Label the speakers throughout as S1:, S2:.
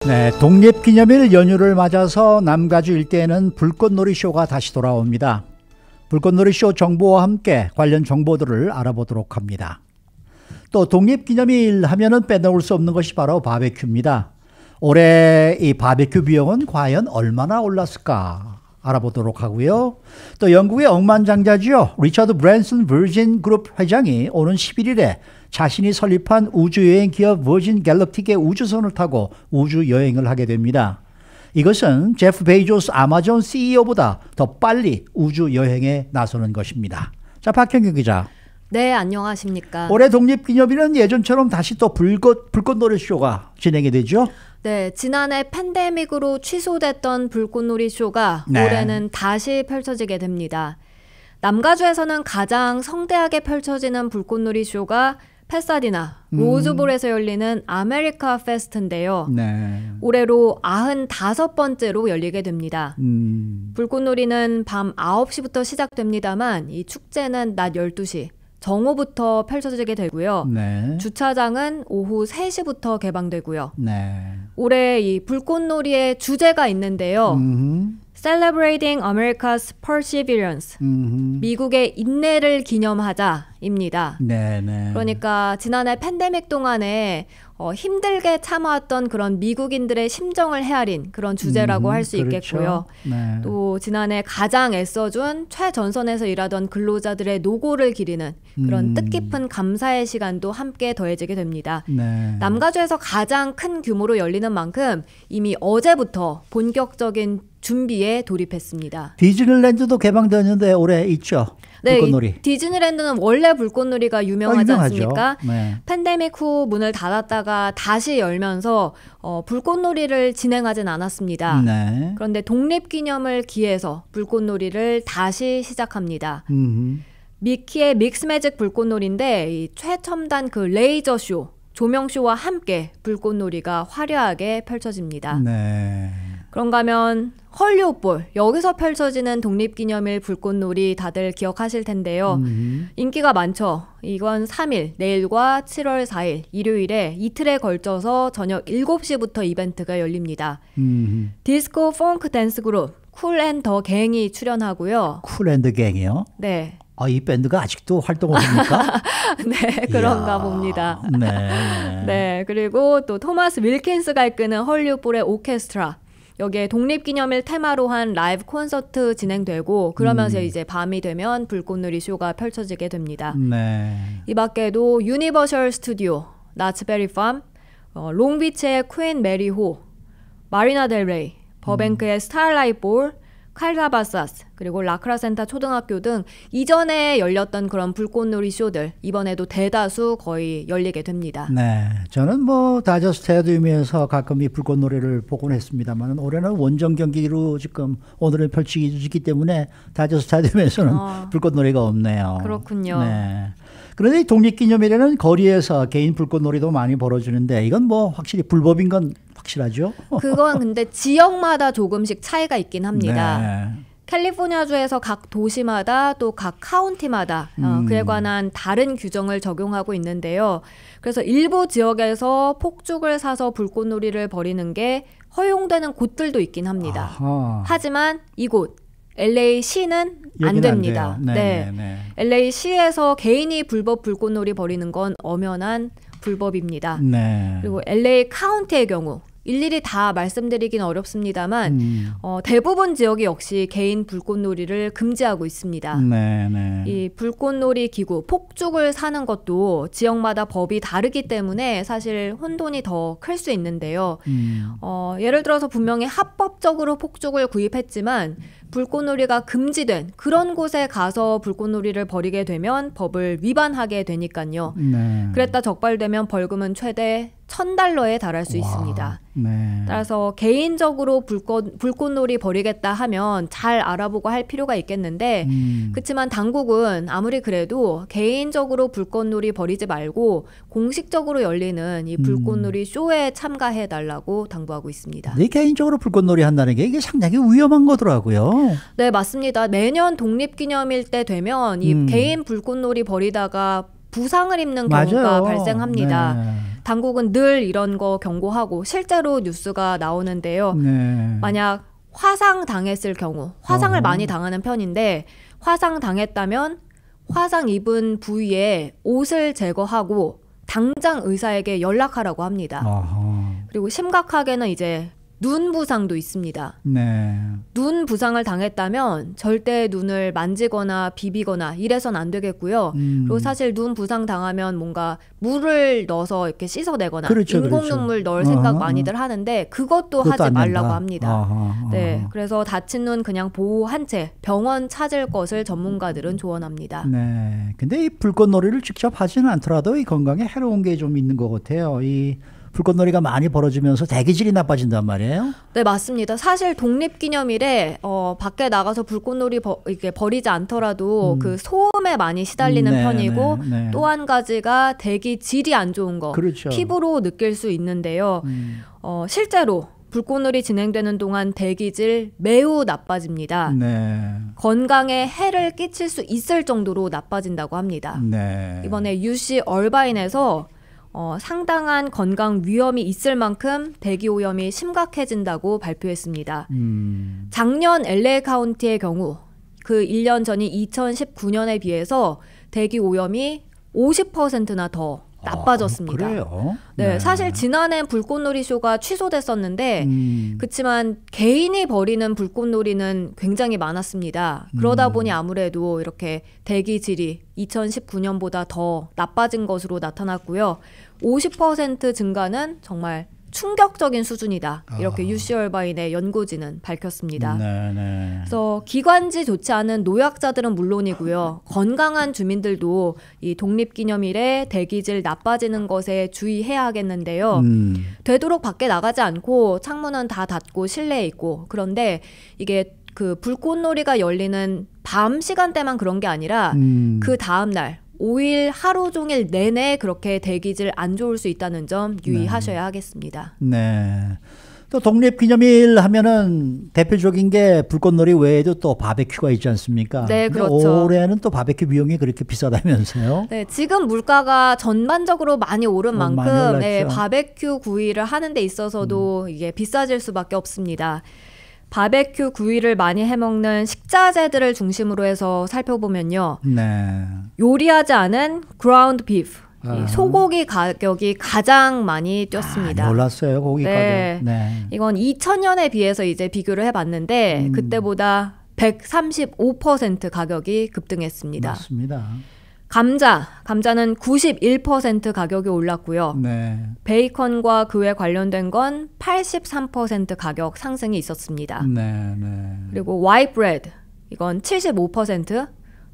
S1: 네, 독립기념일 연휴를 맞아서 남가주 일대에는 불꽃놀이 쇼가 다시 돌아옵니다. 불꽃놀이 쇼 정보와 함께 관련 정보들을 알아보도록 합니다. 또 독립기념일 하면은 빼놓을 수 없는 것이 바로 바베큐입니다. 올해 이 바베큐 비용은 과연 얼마나 올랐을까 알아보도록 하고요. 또 영국의 억만장자죠. 리처드 브랜슨 버진 그룹 회장이 오는 11일에 자신이 설립한 우주여행 기업 버진 갤럭틱의 우주선을 타고 우주여행을 하게 됩니다. 이것은 제프 베이조스 아마존 CEO보다 더 빨리 우주여행에 나서는 것입니다. 자, 박현경 기자.
S2: 네, 안녕하십니까.
S1: 올해 독립기념일은 예전처럼 다시 또 불꽃놀이 쇼가 진행이 되죠?
S2: 네, 지난해 팬데믹으로 취소됐던 불꽃놀이 쇼가
S1: 네.
S2: 올해는 다시 펼쳐지게 됩니다. 남가주에서는 가장 성대하게 펼쳐지는 불꽃놀이 쇼가 패사디나 로즈볼에서 열리는 아메리카 페스트인데요.
S1: 네.
S2: 올해로 95번째로 열리게 됩니다. 불꽃놀이는 밤 9시부터 시작됩니다만 이 축제는 낮 12시 정오부터 펼쳐지게 되고요.
S1: 네.
S2: 주차장은 오후 3시부터 개방되고요.
S1: 네.
S2: 올해 이 불꽃놀이의 주제가 있는데요. Celebrating America's Perseverance. 미국의 인내를 기념하자입니다.
S1: 네, 네.
S2: 그러니까 지난해 팬데믹 동안에 힘들게 참아왔던 그런 미국인들의 심정을 헤아린 그런 주제라고 할 수
S1: 그렇죠.
S2: 있겠고요.
S1: 네.
S2: 또 지난해 가장 애써준 최전선에서 일하던 근로자들의 노고를 기리는 그런 뜻깊은 감사의 시간도 함께 더해지게 됩니다.
S1: 네.
S2: 남가주에서 가장 큰 규모로 열리는 만큼 이미 어제부터 본격적인 준비에 돌입했습니다.
S1: 디즈니랜드도 개방되는데 올해 있죠?
S2: 네,
S1: 불꽃놀이.
S2: 디즈니랜드는 원래 불꽃놀이가 유명하지
S1: 유명하죠.
S2: 않습니까?
S1: 네.
S2: 팬데믹 후 문을 닫았다가 다시 열면서 불꽃놀이를 진행하진 않았습니다.
S1: 네.
S2: 그런데 독립기념을 기해서 불꽃놀이를 다시 시작합니다. 미키의 믹스매직 불꽃놀이인데 이 최첨단 그 레이저 쇼, 조명쇼와 함께 불꽃놀이가 화려하게 펼쳐집니다.
S1: 네.
S2: 그런가 하면 헐리우드볼, 여기서 펼쳐지는 독립기념일 불꽃놀이 다들 기억하실 텐데요. 인기가 많죠. 이건 3일, 내일과 7월 4일, 일요일에 이틀에 걸쳐서 저녁 7시부터 이벤트가 열립니다. 디스코 펑크 댄스 그룹 쿨 앤 더 갱이 출연하고요.
S1: 쿨 앤 더 갱이요?
S2: 네.
S1: 아, 이 밴드가 아직도 활동을 합니까?
S2: 네, 그런가 봅니다.
S1: 네.
S2: 네, 그리고 또 토마스 윌킨스가 이끄는 헐리우드볼의 오케스트라. 여기에 독립기념일 테마로 한 라이브 콘서트 진행되고 그러면서 이제 밤이 되면 불꽃놀이 쇼가 펼쳐지게 됩니다.
S1: 네.
S2: 이 밖에도 유니버셜 스튜디오, 나츠베리 팜, 롱비치의 퀸 메리 호, 마리나 델 레이, 버뱅크의 스타일라이트 볼, 칼라바사스, 그리고 라크라센타 초등학교 등 이전에 열렸던 그런 불꽃놀이 쇼들 이번에도 대다수 거의 열리게 됩니다.
S1: 네, 저는 뭐 다저 스타디움에서 가끔 이 불꽃놀이를 보곤 했습니다만 올해는 원정 경기로 지금 오늘은 펼치기 때문에 다저 스타디움에서는 불꽃놀이가 없네요.
S2: 그렇군요.
S1: 네. 그런데 이 독립기념일에는 거리에서 개인 불꽃놀이도 많이 벌어지는데 이건 뭐 확실히 불법인 건 확실하죠?
S2: 그건 근데 지역마다 조금씩 차이가 있긴 합니다.
S1: 네.
S2: 캘리포니아주에서 각 도시마다 또 각 카운티마다 그에 관한 다른 규정을 적용하고 있는데요. 그래서 일부 지역에서 폭죽을 사서 불꽃놀이를 벌이는 게 허용되는 곳들도 있긴 합니다.
S1: 아하.
S2: 하지만 이곳 LA시는 안 됩니다.
S1: 네.
S2: LA시에서 개인이 불법 불꽃놀이 벌이는 건 엄연한 불법입니다.
S1: 네.
S2: 그리고 LA 카운티의 경우 일일이 다 말씀드리긴 어렵습니다만 대부분 지역이 역시 개인 불꽃놀이를 금지하고 있습니다.
S1: 네.
S2: 이 불꽃놀이 기구, 폭죽을 사는 것도 지역마다 법이 다르기 때문에 사실 혼돈이 더 클 수 있는데요. 예를 들어서 분명히 합법적으로 폭죽을 구입했지만 불꽃놀이가 금지된 그런 곳에 가서 불꽃놀이를 벌이게 되면 법을 위반하게 되니까요.
S1: 네.
S2: 그랬다 적발되면 벌금은 최대 $1,000에 달할 수 있습니다.
S1: 네.
S2: 따라서 개인적으로 불꽃놀이 벌이겠다 하면 잘 알아보고 할 필요가 있겠는데 그렇지만 당국은 아무리 그래도 개인적으로 불꽃놀이 벌이지 말고 공식적으로 열리는 이 불꽃놀이 쇼에 참가해달라고 당부하고 있습니다.
S1: 네, 개인적으로 불꽃놀이 한다는 게 이게 상당히 위험한 거더라고요.
S2: 네, 맞습니다. 매년 독립기념일 때 되면 이 개인 불꽃놀이 벌이다가 부상을 입는 경우가
S1: 맞아요.
S2: 발생합니다.
S1: 네.
S2: 당국은 늘 이런 거 경고하고 실제로 뉴스가 나오는데요.
S1: 네.
S2: 만약 화상 당했을 경우, 화상을 많이 당하는 편인데 화상 당했다면 화상 입은 부위에 옷을 제거하고 당장 의사에게 연락하라고 합니다. 그리고 심각하게는 이제 눈 부상도 있습니다.
S1: 네.
S2: 눈 부상을 당했다면 절대 눈을 만지거나 비비거나 이래선 안 되겠고요. 그리고 사실 눈 부상 당하면 뭔가 물을 넣어서 이렇게 씻어내거나
S1: 그렇죠,
S2: 인공눈물 넣을 생각 많이들 하는데 그것도 하지 말라고 합니다. 네, 그래서 다친 눈 그냥 보호한 채 병원 찾을 것을 전문가들은 조언합니다.
S1: 네. 근데 이 불꽃놀이를 직접 하지는 않더라도 이 건강에 해로운 게 좀 있는 것 같아요. 이 불꽃놀이가 많이 벌어지면서 대기질이 나빠진단 말이에요?
S2: 네, 맞습니다. 사실 독립기념일에 밖에 나가서 불꽃놀이 이렇게 버리지 않더라도 그 소음에 많이 시달리는 편이고 또 한 가지가 대기질이 안 좋은 거
S1: 그렇죠.
S2: 피부로 느낄 수 있는데요. 실제로 불꽃놀이 진행되는 동안 대기질 매우 나빠집니다.
S1: 네.
S2: 건강에 해를 끼칠 수 있을 정도로 나빠진다고 합니다.
S1: 네.
S2: 이번에 UC 얼바인에서 상당한 건강 위험이 있을 만큼 대기 오염이 심각해진다고 발표했습니다. 작년 LA 카운티의 경우 그 1년 전인 2019년에 비해서 대기 오염이 50%나 더 나빠졌습니다.
S1: 그래요?
S2: 네, 사실 지난해 불꽃놀이 쇼가 취소됐었는데 그렇지만 개인이 벌이는 불꽃놀이는 굉장히 많았습니다. 그러다 보니 아무래도 이렇게 대기질이 2019년보다 더 나빠진 것으로 나타났고요. 50% 증가는 정말 충격적인 수준이다. 이렇게 UC 얼바인의 연구진은 밝혔습니다.
S1: 네.
S2: 그래서 기관지 좋지 않은 노약자들은 물론이고요. 건강한 주민들도 이 독립기념일에 대기질 나빠지는 것에 주의해야 하겠는데요. 되도록 밖에 나가지 않고 창문은 다 닫고 실내에 있고 그런데 이게 그 불꽃놀이가 열리는 밤 시간대만 그런 게 아니라 그 다음 날 5일 하루 종일 내내 그렇게 대기질 안 좋을 수 있다는 점 유의하셔야 하겠습니다.
S1: 네. 또 독립기념일 하면은 대표적인 게 불꽃놀이 외에도 또 바베큐가 있지 않습니까?
S2: 네, 그렇죠.
S1: 올해는 또 바베큐 비용이 그렇게 비싸다면서요?
S2: 네, 지금 물가가 전반적으로 많이 오른 만큼
S1: 많이
S2: 바베큐 구이를 하는 데 있어서도 이게 비싸질 수밖에 없습니다. 바베큐 구이를 많이 해먹는 식자재들을 중심으로 해서 살펴보면요.
S1: 네.
S2: 요리하지 않은 그라운드 비프, 소고기 가격이 가장 많이 뛰었습니다.
S1: 몰랐어요. 고기 가격.
S2: 네. 이건 2000년에 비해서 이제 비교를 해봤는데 그때보다 135% 가격이 급등했습니다.
S1: 맞습니다.
S2: 감자는 91% 가격이 올랐고요.
S1: 네.
S2: 베이컨과 그에 관련된 건 83% 가격 상승이 있었습니다.
S1: 네.
S2: 그리고 화이트 브레드 이건 75%,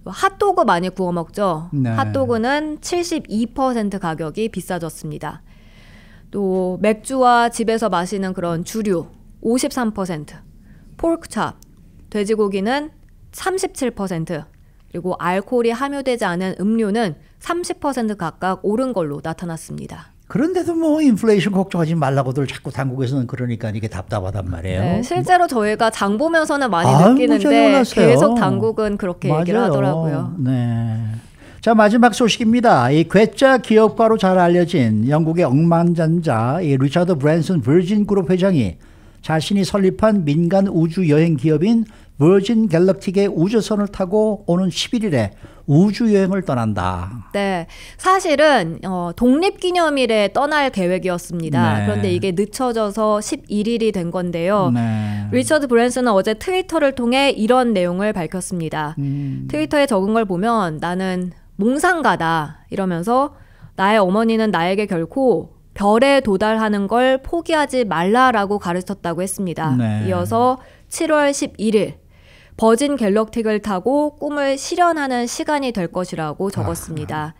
S2: 핫도그 많이 구워 먹죠.
S1: 네.
S2: 핫도그는 72% 가격이 비싸졌습니다. 또 맥주와 집에서 마시는 그런 주류 53%, 포크찹, 돼지고기는 37%, 그리고 알코올이 함유되지 않은 음료는 30% 각각 오른 걸로 나타났습니다.
S1: 그런데도 뭐 인플레이션 걱정하지 말라고들 자꾸 당국에서는 그러니까 이게 답답하단 말이에요.
S2: 네, 실제로 저희가 장 보면서는 많이 느끼는데
S1: 몰랐어요.
S2: 계속 당국은 그렇게 얘기를 하더라고요.
S1: 네. 자, 마지막 소식입니다. 이 괴짜 기업가로 잘 알려진 영국의 억만장자 이 리처드 브랜슨 버진 그룹 회장이 자신이 설립한 민간 우주 여행 기업인 버진 갤럭틱의 우주선을 타고 오는 11일에 우주여행을 떠난다.
S2: 네, 사실은 독립기념일에 떠날 계획이었습니다.
S1: 네.
S2: 그런데 이게 늦춰져서 11일이 된 건데요.
S1: 네.
S2: 리처드 브랜슨은 어제 트위터를 통해 이런 내용을 밝혔습니다. 트위터에 적은 걸 보면 나는 몽상가다 이러면서 나의 어머니는 나에게 결코 별에 도달하는 걸 포기하지 말라라고 가르쳤다고 했습니다.
S1: 네.
S2: 이어서 7월 11일 버진 갤럭틱을 타고 꿈을 실현하는 시간이 될 것이라고 적었습니다.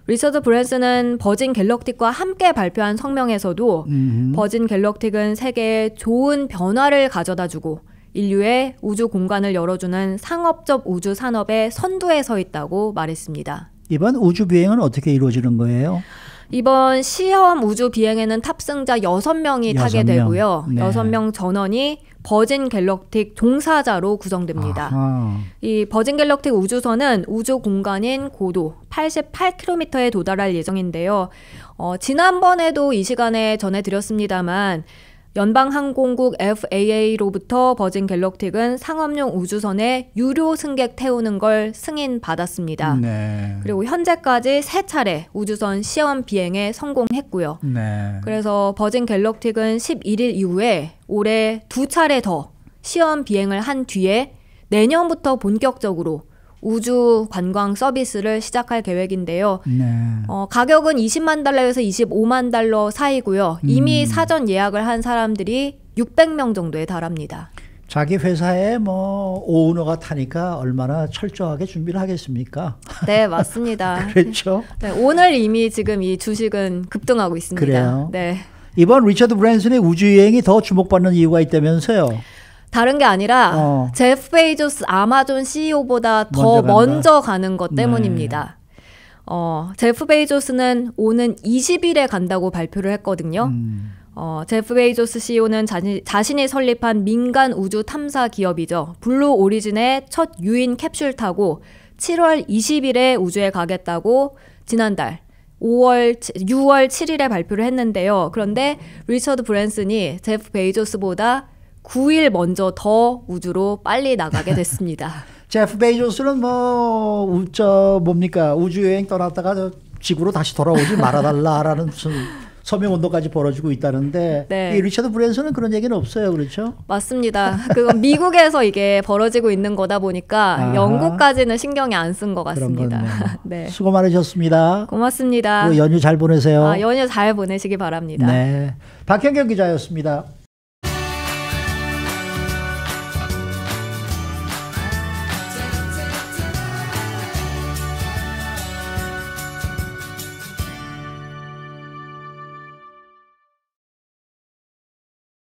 S2: 리처드 브랜슨은 버진 갤럭틱과 함께 발표한 성명에서도 버진 갤럭틱은 세계에 좋은 변화를 가져다주고 인류의 우주 공간을 열어주는 상업적 우주 산업의 선두에 서 있다고 말했습니다.
S1: 이번 우주 비행은 어떻게 이루어지는 거예요?
S2: 이번 시험 우주 비행에는 탑승자 6명이 타게 되고요.
S1: 네.
S2: 6명 전원이 버진 갤럭틱 종사자로 구성됩니다.
S1: 아하.
S2: 이 버진 갤럭틱 우주선은 우주 공간인 고도 88km에 도달할 예정인데요. 지난번에도 이 시간에 전해드렸습니다만 연방항공국 FAA로부터 버진 갤럭틱은 상업용 우주선에 유료 승객 태우는 걸 승인받았습니다.
S1: 네.
S2: 그리고 현재까지 3차례 우주선 시험 비행에 성공했고요.
S1: 네.
S2: 그래서 버진 갤럭틱은 11일 이후에 올해 2차례 더 시험 비행을 한 뒤에 내년부터 본격적으로 우주 관광 서비스를 시작할 계획인데요.
S1: 네.
S2: 가격은 20만 달러에서 25만 달러 사이고요. 이미 사전 예약을 한 사람들이 600명 정도에 달합니다.
S1: 자기 회사에 뭐 오너가 타니까 얼마나 철저하게 준비를 하겠습니까?
S2: 네, 맞습니다.
S1: 그렇죠.
S2: 네, 오늘 이미 지금 이 주식은 급등하고 있습니다.
S1: 그래요?
S2: 네.
S1: 이번 리처드 브랜슨의 우주여행이 더 주목받는 이유가 있다면서요?
S2: 다른 게 아니라 제프 베이조스 아마존 CEO보다 더 먼저 가는 것 때문입니다. 제프 베이조스는 오는 20일에 간다고 발표를 했거든요. 제프 베이조스 CEO는 자신이 설립한 민간 우주 탐사 기업이죠. 블루 오리진의 첫 유인 캡슐 타고 7월 20일에 우주에 가겠다고 지난달 6월 7일에 발표를 했는데요. 그런데 리처드 브랜슨이 제프 베이조스보다 9일 먼저 더 우주로 빨리 나가게 됐습니다.
S1: 제프 베이조스는 우주여행 떠났다가 지구로 다시 돌아오지 말아달라라는 무슨 서명운동까지 벌어지고 있다는데
S2: 네.
S1: 이 리처드 브랜슨은 그런 얘기는 없어요. 그렇죠?
S2: 맞습니다. 그건 미국에서 이게 벌어지고 있는 거다 보니까
S1: 아하.
S2: 영국까지는 신경이 안 쓴 것 같습니다.
S1: 네.
S2: 네.
S1: 수고 많으셨습니다.
S2: 고맙습니다.
S1: 연휴 잘 보내세요.
S2: 연휴 잘 보내시기 바랍니다.
S1: 네, 박현경 기자였습니다.